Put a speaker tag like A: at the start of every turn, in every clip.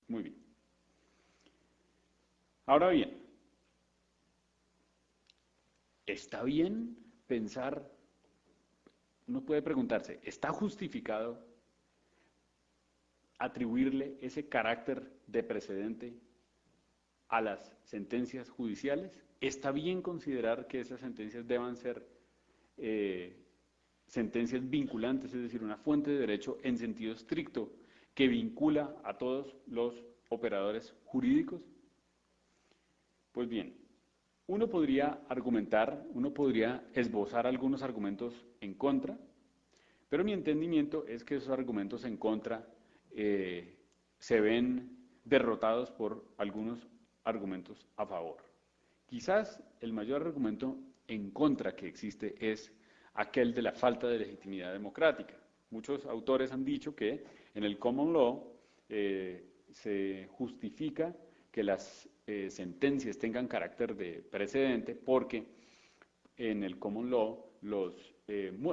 A: Muy bien. Ahora bien, ¿está bien pensar? Uno puede preguntarse, ¿está justificado atribuirle ese carácter de precedente a las sentencias judiciales? ¿Está bien considerar que esas sentencias deban ser eh, sentencias vinculantes, es decir, una fuente de derecho en sentido estricto que vincula a todos los operadores jurídicos? Pues bien, uno podría argumentar, uno podría esbozar algunos argumentos en contra, pero mi entendimiento es que esos argumentos en contra eh, se ven derrotados por algunos argumentos a favor. Quizás el mayor argumento en contra que existe es aquel de la falta de legitimidad democrática. Muchos autores han dicho que en el common law se justifica que las sentencias tengan carácter de precedente porque en el common law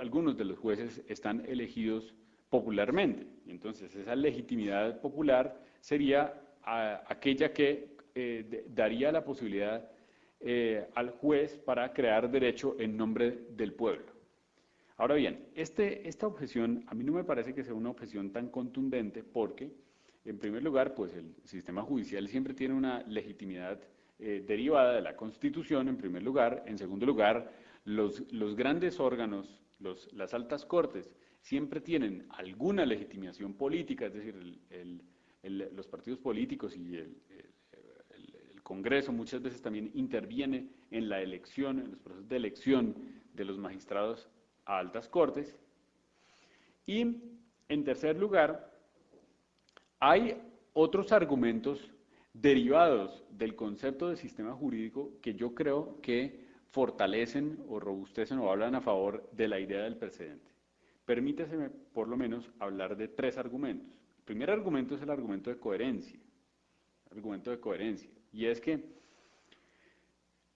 A: algunos de los jueces están elegidos popularmente. Entonces, esa legitimidad popular sería aquella que daría la posibilidad al juez para crear derecho en nombre del pueblo. Ahora bien, esta objeción a mí no me parece que sea una objeción tan contundente porque, en primer lugar, pues el sistema judicial siempre tiene una legitimidad derivada de la Constitución, en primer lugar. En segundo lugar, los grandes órganos, las altas cortes, siempre tienen alguna legitimación política, es decir, los partidos políticos y el Congreso muchas veces también interviene en la elección, en los procesos de elección de los magistrados a altas cortes. Y en tercer lugar, hay otros argumentos derivados del concepto de sistema jurídico que yo creo que fortalecen o robustecen o hablan a favor de la idea del precedente. Permítaseme por lo menos hablar de tres argumentos. El primer argumento es el argumento de coherencia. Argumento de coherencia. Y es que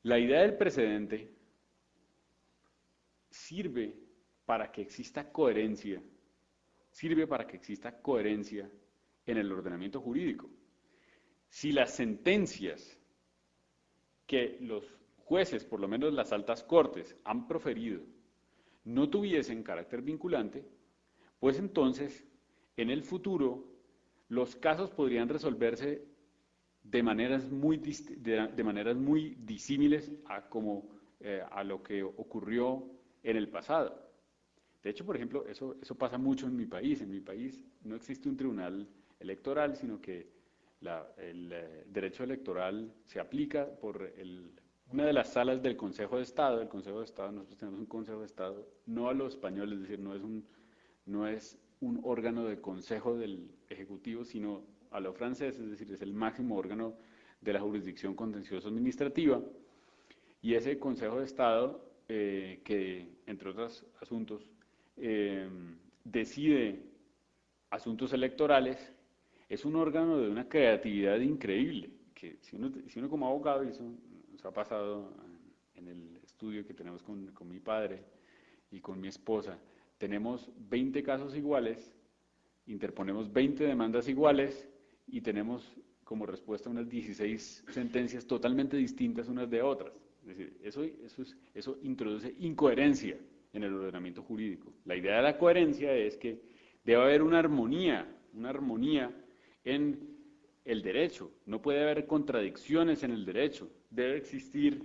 A: la idea del precedente sirve para que exista coherencia, sirve para que exista coherencia en el ordenamiento jurídico. Si las sentencias que los jueces, por lo menos las altas cortes, han proferido, no tuviesen carácter vinculante, pues entonces, en el futuro, los casos podrían resolverse de maneras muy disímiles a lo que ocurrió en el pasado. De hecho, por ejemplo, eso pasa mucho en mi país. En mi país no existe un tribunal electoral, sino que el derecho electoral se aplica por una de las salas del Consejo de Estado. El Consejo de Estado, nosotros tenemos un Consejo de Estado, no a los españoles, es decir, no es un órgano de consejo del Ejecutivo, sino a lo francés, es decir, es el máximo órgano de la jurisdicción contencioso administrativa. Y ese Consejo de Estado, que entre otros asuntos decide asuntos electorales, es un órgano de una creatividad increíble, que si uno como abogado, y eso nos ha pasado en el estudio que tenemos con mi padre y con mi esposa, tenemos 20 casos iguales, interponemos 20 demandas iguales y tenemos como respuesta unas 16 sentencias totalmente distintas unas de otras. Es decir, eso introduce incoherencia en el ordenamiento jurídico. La idea de la coherencia es que debe haber una armonía en el derecho. No puede haber contradicciones en el derecho. Debe existir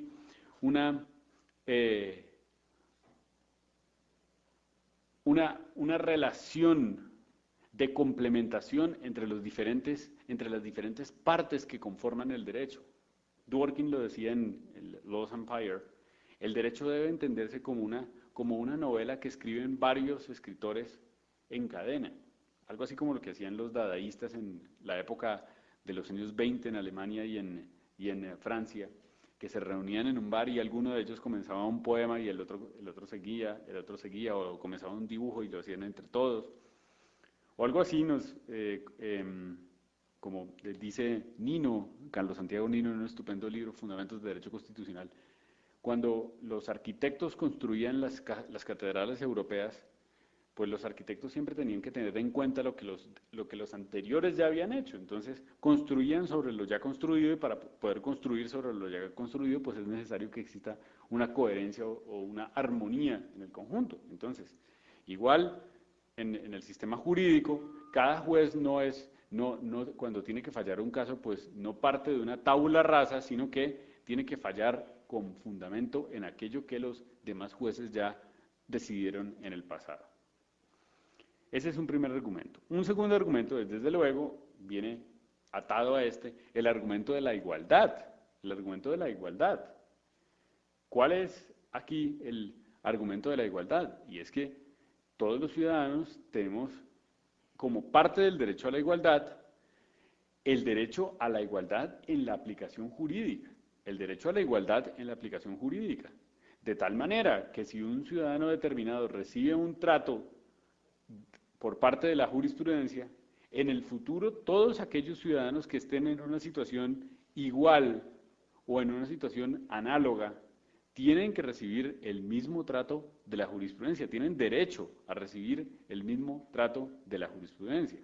A: una, eh, una relación de complementación entre las diferentes partes que conforman el derecho. Dworkin lo decía en el Laws Empire, el derecho debe entenderse como una novela que escriben varios escritores en cadena, algo así como lo que hacían los dadaístas en la época de los años 20 en Alemania y en Francia, que se reunían en un bar y alguno de ellos comenzaba un poema y el otro seguía, o comenzaba un dibujo y lo hacían entre todos. O algo así como dice Nino, Carlos Santiago Nino, en un estupendo libro, Fundamentos de Derecho Constitucional, cuando los arquitectos construían las catedrales europeas, pues los arquitectos siempre tenían que tener en cuenta lo que los anteriores ya habían hecho. Entonces, construían sobre lo ya construido y para poder construir sobre lo ya construido, pues es necesario que exista una coherencia o una armonía en el conjunto. Entonces, igual en el sistema jurídico, cada juez cuando tiene que fallar un caso, pues no parte de una tabula rasa, sino que tiene que fallar con fundamento en aquello que los demás jueces ya decidieron en el pasado. Ese es un primer argumento. Un segundo argumento es, desde luego, viene atado a el argumento de la igualdad. El argumento de la igualdad. ¿Cuál es aquí el argumento de la igualdad? Y es que todos los ciudadanos tenemos, como parte del derecho a la igualdad, el derecho a la igualdad en la aplicación jurídica. El derecho a la igualdad en la aplicación jurídica. De tal manera que si un ciudadano determinado recibe un trato por parte de la jurisprudencia, en el futuro todos aquellos ciudadanos que estén en una situación igual o en una situación análoga, tienen que recibir el mismo trato de la jurisprudencia, tienen derecho a recibir el mismo trato de la jurisprudencia.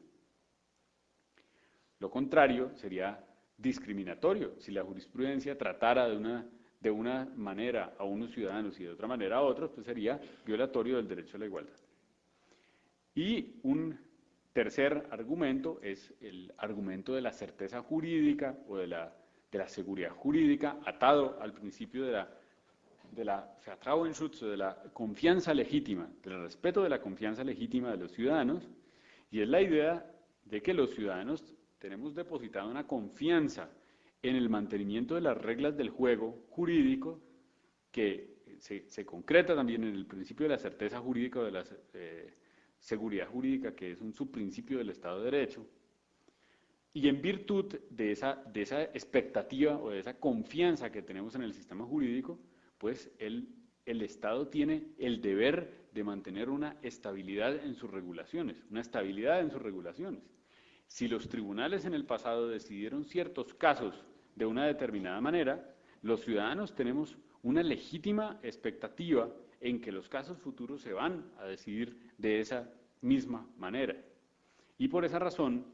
A: Lo contrario sería discriminatorio. Si la jurisprudencia tratara de una manera a unos ciudadanos y de otra manera a otros, pues sería violatorio del derecho a la igualdad. Y un tercer argumento es el argumento de la certeza jurídica o de la seguridad jurídica, atado al principio de la Vertrauensschutz, de la confianza legítima, del respeto de la confianza legítima de los ciudadanos, y es la idea de que los ciudadanos tenemos depositada una confianza en el mantenimiento de las reglas del juego jurídico, que se concreta también en el principio de la certeza jurídica o de la seguridad jurídica, que es un subprincipio del Estado de Derecho, y en virtud de esa expectativa o de esa confianza que tenemos en el sistema jurídico, pues el Estado tiene el deber de mantener una estabilidad en sus regulaciones, una estabilidad en sus regulaciones. Si los tribunales en el pasado decidieron ciertos casos de una determinada manera, los ciudadanos tenemos una legítima expectativa en que los casos futuros se van a decidir de esa misma manera. Y por esa razón,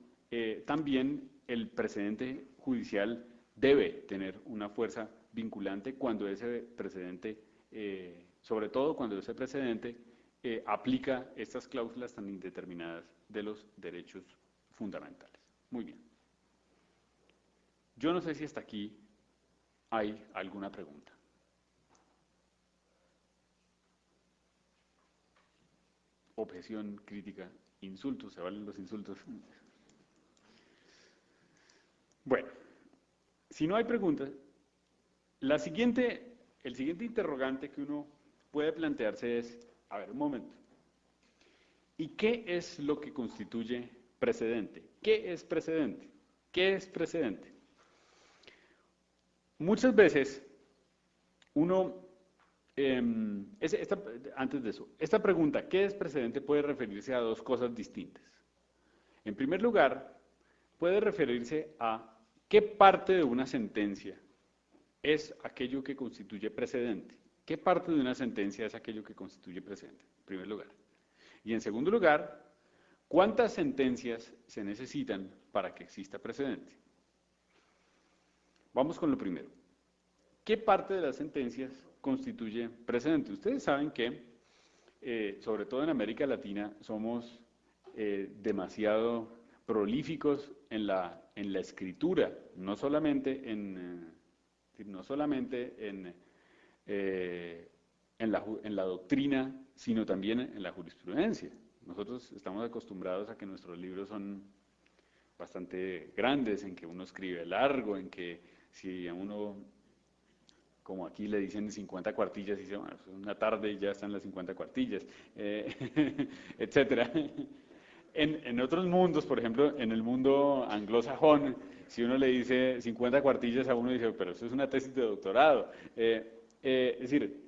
A: también el precedente judicial debe tener una fuerza vinculante cuando ese precedente, sobre todo cuando ese precedente aplica estas cláusulas tan indeterminadas de los derechos fundamentales. Muy bien. Yo no sé si hasta aquí hay alguna pregunta. Objeción, crítica, insultos, ¿se valen los insultos? Bueno, si no hay preguntas, el siguiente interrogante que uno puede plantearse es, a ver, un momento, ¿y qué es lo que constituye precedente? ¿Qué es precedente? ¿Qué es precedente? Muchas veces uno, antes de eso, esta pregunta, ¿qué es precedente?, puede referirse a dos cosas distintas. En primer lugar, puede referirse a qué parte de una sentencia es aquello que constituye precedente. ¿Qué parte de una sentencia es aquello que constituye precedente? En primer lugar. Y en segundo lugar, ¿cuántas sentencias se necesitan para que exista precedente? Vamos con lo primero. ¿Qué parte de las sentencias constituye precedente? Ustedes saben que, sobre todo en América Latina, somos demasiado prolíficos en la escritura, no solamente en la doctrina, sino también en la jurisprudencia. Nosotros estamos acostumbrados a que nuestros libros son bastante grandes, en que uno escribe largo, en que si a uno, como aquí le dicen 50 cuartillas, dice, bueno, una tarde y ya están las 50 cuartillas, etcétera. En otros mundos, por ejemplo, en el mundo anglosajón, si uno le dice 50 cuartillas a uno, dice, pero eso es una tesis de doctorado. Es decir,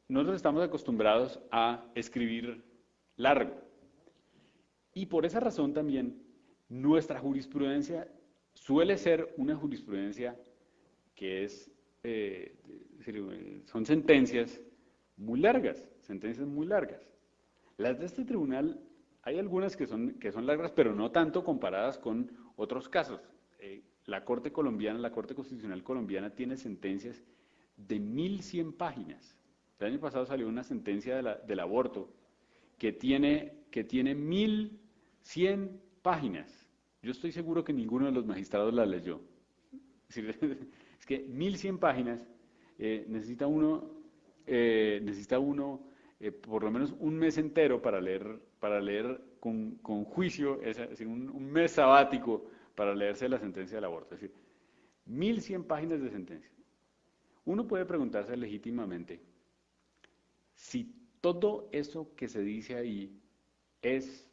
A: nosotros estamos acostumbrados a escribir largo. Y por esa razón también, nuestra jurisprudencia suele ser una jurisprudencia que son sentencias muy largas, sentencias muy largas. Las de este tribunal, hay algunas que son largas, pero no tanto comparadas con otros casos. La Corte colombiana, la Corte Constitucional colombiana tiene sentencias de 1.100 páginas. El año pasado salió una sentencia del aborto que tiene 1.100 páginas. Yo estoy seguro que ninguno de los magistrados la leyó. Es decir, es que 1.100 páginas necesita uno por lo menos un mes entero para leer con juicio, es decir, un mes sabático para leerse la sentencia del aborto. Es decir, 1.100 páginas de sentencia. Uno puede preguntarse legítimamente si todo eso que se dice ahí es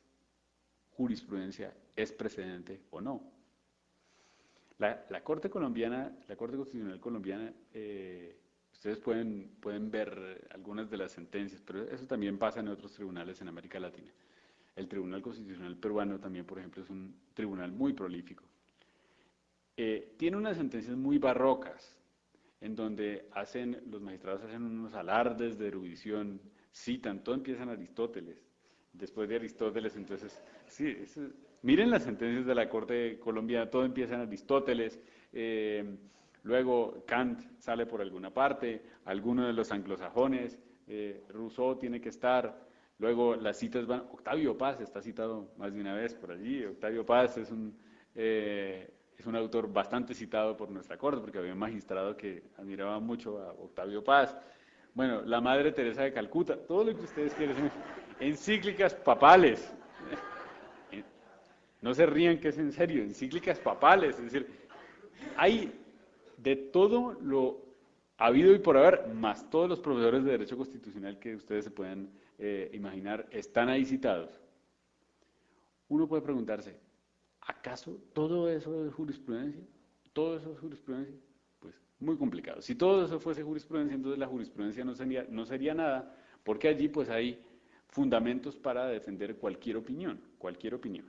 A: jurisprudencia, es precedente o no. La Corte colombiana, la Corte Constitucional colombiana, ustedes pueden ver algunas de las sentencias, pero eso también pasa en otros tribunales en América Latina. El Tribunal Constitucional peruano también, por ejemplo, es un tribunal muy prolífico. Tiene unas sentencias muy barrocas, en donde los magistrados hacen unos alardes de erudición, citan, todo empieza en Aristóteles. Después de Aristóteles, entonces, sí, miren las sentencias de la Corte colombiana, todo empieza en Aristóteles, luego Kant sale por alguna parte, alguno de los anglosajones, Rousseau tiene que estar, luego las citas van, Octavio Paz está citado más de una vez por allí, Octavio Paz es un autor bastante citado por nuestra Corte, porque había un magistrado que admiraba mucho a Octavio Paz. Bueno, la Madre Teresa de Calcuta, todo lo que ustedes quieran, encíclicas papales. No se rían que es en serio, encíclicas papales, es decir, hay de todo lo habido y por haber, más todos los profesores de Derecho Constitucional que ustedes se puedan imaginar, están ahí citados. Uno puede preguntarse, ¿acaso todo eso es jurisprudencia? ¿Todo eso es jurisprudencia? Pues muy complicado. Si todo eso fuese jurisprudencia, entonces la jurisprudencia no sería nada, porque allí pues hay fundamentos para defender cualquier opinión, cualquier opinión.